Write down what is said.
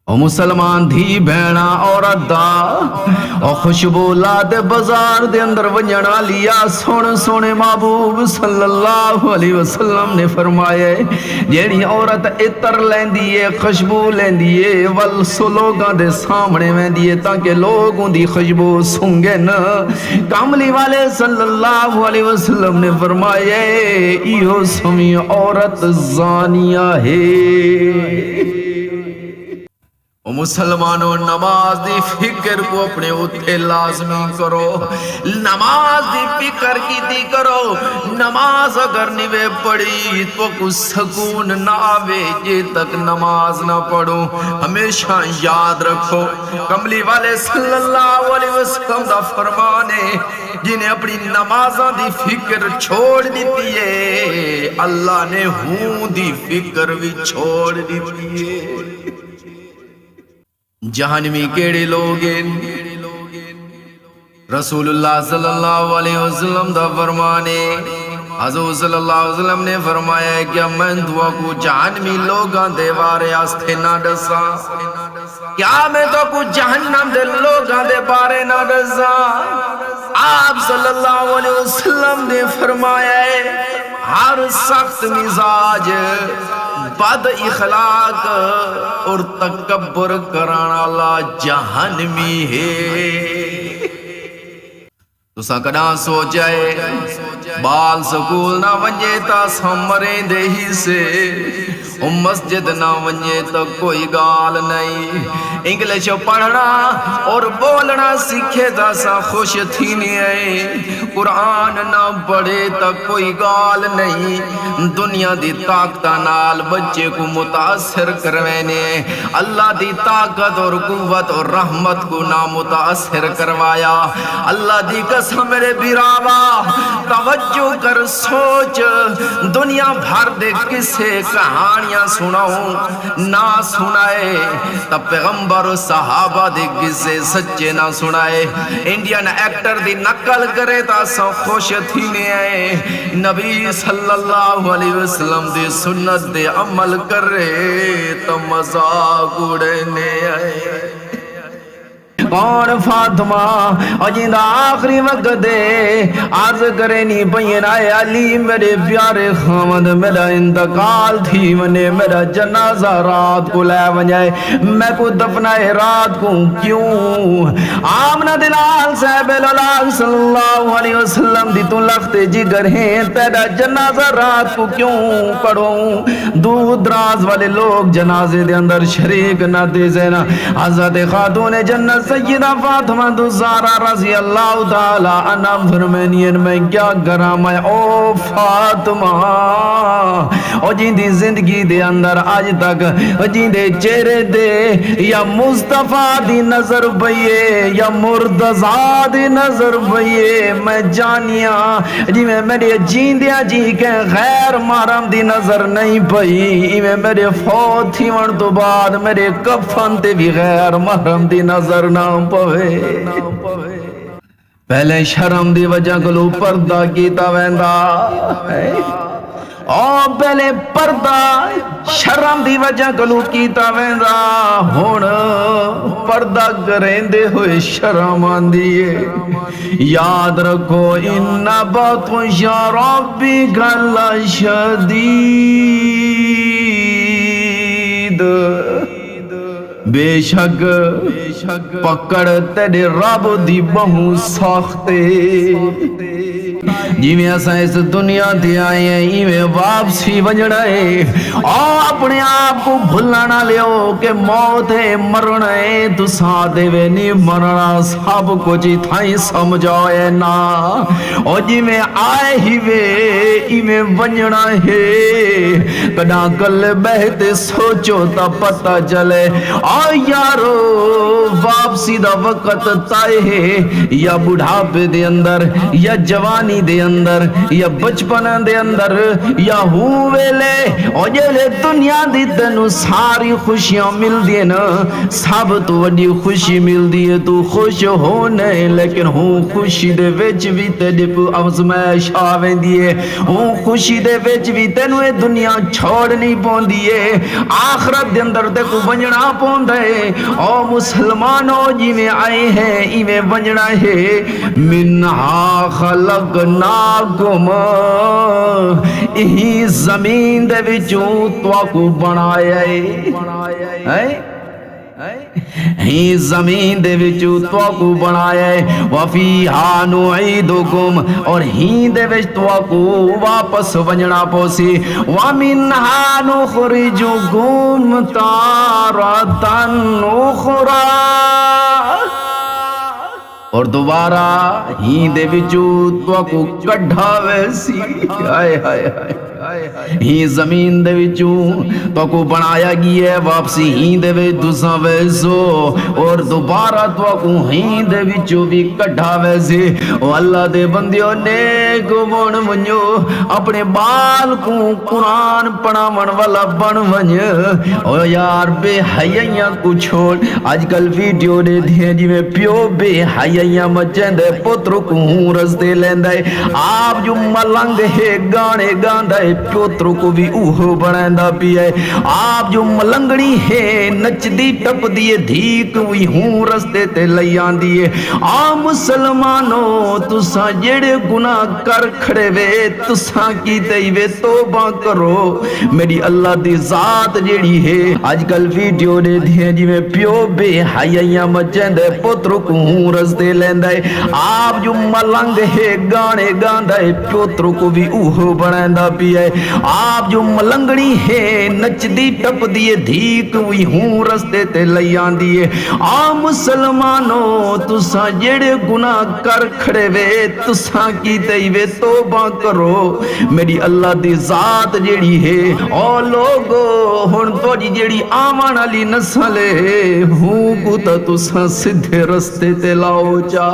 او مسلمان دھی بہنا عورت دا او خوشبو لا دے بازار دے اندر ونجنا لیا سونے سونے محبوب صلی اللہ علیہ وسلم نے فرمایا جیڑی عورت عطر لیندی ہے خوشبو لیندی ہے والسو لوگاں دے سامنے ویندی ہے تاکہ لوگوں دی خوشبو سنگے نا کاملی والے صلی اللہ علیہ وسلم نے فرمایا ایہو سمی عورت زانیہ ہے۔ مسلمانوں نماز دی فکر کو اپنے اتھے لازمی کرو، نماز دی فکر کی دی کرو، نماز اگر نوے پڑھی تو کچھ سکون نہ آوے جے تک نماز نہ پڑھو۔ ہمیشہ یاد رکھو کملی والے صلی اللہ علیہ وسلم دا فرمانے جنہیں اپنی نمازاں دی فکر چھوڑ دیتی ہے اللہ نے ہوں دی فکر بھی چھوڑ دیتی ہے۔ جہنمی کیڑے لوگ رسول اللہ صلی اللہ علیہ وسلم دا فرمانے حضور صلی اللہ علیہ وسلم نے فرمایا ہے کہ میں تو کو جہنمی لوگاں دے بارے آستے نہ ڈسا، کیا میں تو کو جہنم دے لوگاں دے بارے نہ ڈسا۔ آپ صلی اللہ علیہ وسلم نے فرمایا ہے ہر سخت مزاج بد اخلاق اور تکبر کرانا لا جہنمی ہے۔ تو سکنا سوچائے بال سکول نہ ونجے تا سمریں دے ہی سے مسجد نہ ونجے تو کوئی گال نہیں، انگلش پڑھنا اور بولنا سیکھے تا سا خوش تھی نہیں ہے، قرآن نہ پڑھے تا کوئی گال نہیں، دنیا دی طاقت نال بچے کو متاثر کروینے اللہ دی طاقت اور قوت اور رحمت کو نہ متاثر کروایا۔ اللہ دی قسم میرے بیراوا توجہ کر سوچ، دنیا بھر دے کسے کہانیاں سناؤں نہ سنائے تب پیغمبر و صحابہ دے کسے سچے نہ سنائے، انڈین ایکٹر دی نقل کرے تا سو خوش تھی نہیں آئے، نبی صلی اللہ علیہ وسلم دی سنت دے عمل کرے تو مذاق اڑنے آئے۔ کون فاطمہ اور جندہ آخری وقت دے عرض کرنی پین آئے علی میرے پیارے خامد میرا انتقال تھی منے میرا جنازہ رات کو لے ونجائے میں کو دفنائے رات کو کیوں؟ آمنہ دلال صاحب اللہ صلی اللہ علیہ وسلم دی تو لخت جگر ہیں تیرا جنازہ رات کو کیوں پڑھوں؟ دور دراز والے لوگ جنازے دے اندر شریک نہ دے زینا حضرت خاتون جنت سیدہ فاطمہ الزہرا رضی اللہ تعالی عنہ فرمینین میں کیا گرام ہے او فاطمہ او جیندی زندگی دے اندر آج تک جیندے چہرے دے یا مصطفیٰ دی نظر بھئیے یا مرتضیٰ دی نظر بھئیے میں جانیا جی میں میرے جیندیا جی کے غیر محرم دی نظر نہیں بھئی میں میرے فوت تھی ون تو بعد میرے کفن تے بھی غیر محرم دی نظر نہ پوے پہلے شرم دی وجہ کلو پردہ کیتا ویندا او پہلے پردہ شرم دی وجہ کلو کیتا ویندا ہون پردہ کریں دے ہوئے شرم آندیے۔ یاد رکھو ان بطش ربک لشدید، بے شک پکڑ تیرے رب دی بہو ساختے، جی میں ایسا اس دنیا دے آئے ہیں میں واپسی ونجڑا ہے اور اپنے آپ کو بھلانا لیو کہ موت ہے مرنا ہے تو سادے وے نہیں مرنا سب کچھ تھائی سمجھائے نا اور جی میں آئے ہی وے میں ونجڑا ہے کنا کل بہتے سوچو تا پتہ چلے اور یارو واپسی دا وقت تائے ہے یا بڑھاپے دے اندر یا جوانی دے اندر یا بچپن دے اندر یا ہوئے اور جلے دنیا دی تنو ساری خوشیاں مل دیئے نا سب تو وڈی خوشی مل دیئے تو خوش ہونے لیکن ہوں خوشی دے ویچ بھی تیڑے پو ازمائش آویں دیئے ہوں خوشی دے ویچ بھی تینوے دنیا چھوڑ نہیں پون دیئے آخرت دے اندر تے کو ونجنا پون فرماندا ہے او مسلمانوں جویں آئے ہیں ایویں بننا ہے منہا خلقناکم یہی زمین دے وچوں تواکو بنایا ہے ہی زمین دے وچوں تواکو بنایا ہے وفیہا نعیدکم اور ہی دے وچ تواکو واپس ونجنا پوسی ومنہا نخرجکم تارتن اخری اور دوبارہ ہی دے وچوں تواکو کڈھا ویسی ہائے ہائے ہائے ہی زمین دے وچوں تواکو بنایا گیا ہے واپسی ہی دے وچ تساں ویسو اور دوبارہ تواکو ہی دے وچوں بھی کڈھا ویسے او اللہ دے بندیوں نیک بن ونجو اپنے بال کو قرآن پڑھاون والا بن ونج او یار بے حیاں کو چھوڑ آج کل ویڈیو دے دیا جی میں پیو بے حیاں مچندے پتر کو رستے لیندے آپ جو ملنگ ہے گانے گاندے پوتروں کو بھی اوہ بڑھائندہ پی ہے آپ جو ملنگڑی ہے نچ دی ٹپ دیئے دھیک ہوئی ہوں رستے تے لیان دیئے آ مسلمانوں تساں جڑے گناہ کر کھڑے وے تساں کی تیوے توبہ کرو میری اللہ دی ذات جڑی ہے آج کل ویڈیو دے دیئے جی میں پیو بے حیاں مچندے پوتروں کو ہوں رستے لیندے آپ جو ملنگ ہے گانے گاندے پوتروں کو بھی اوہ بڑھائندہ پی ہے آپ جو ملنگڑی ہے نچ دی ٹپ دیئے دھیک ہوئی ہوں رستے تے لیان دیئے آ مسلمانوں تساں جڑے گناہ کر کھڑے وے تساں کی تیوے توبہ کرو میری اللہ دی ذات جڑی ہے او لوگو ہن تو جڑی آمان علی نسلے ہوں کو تا تساں سدھے رستے تے لاؤ چا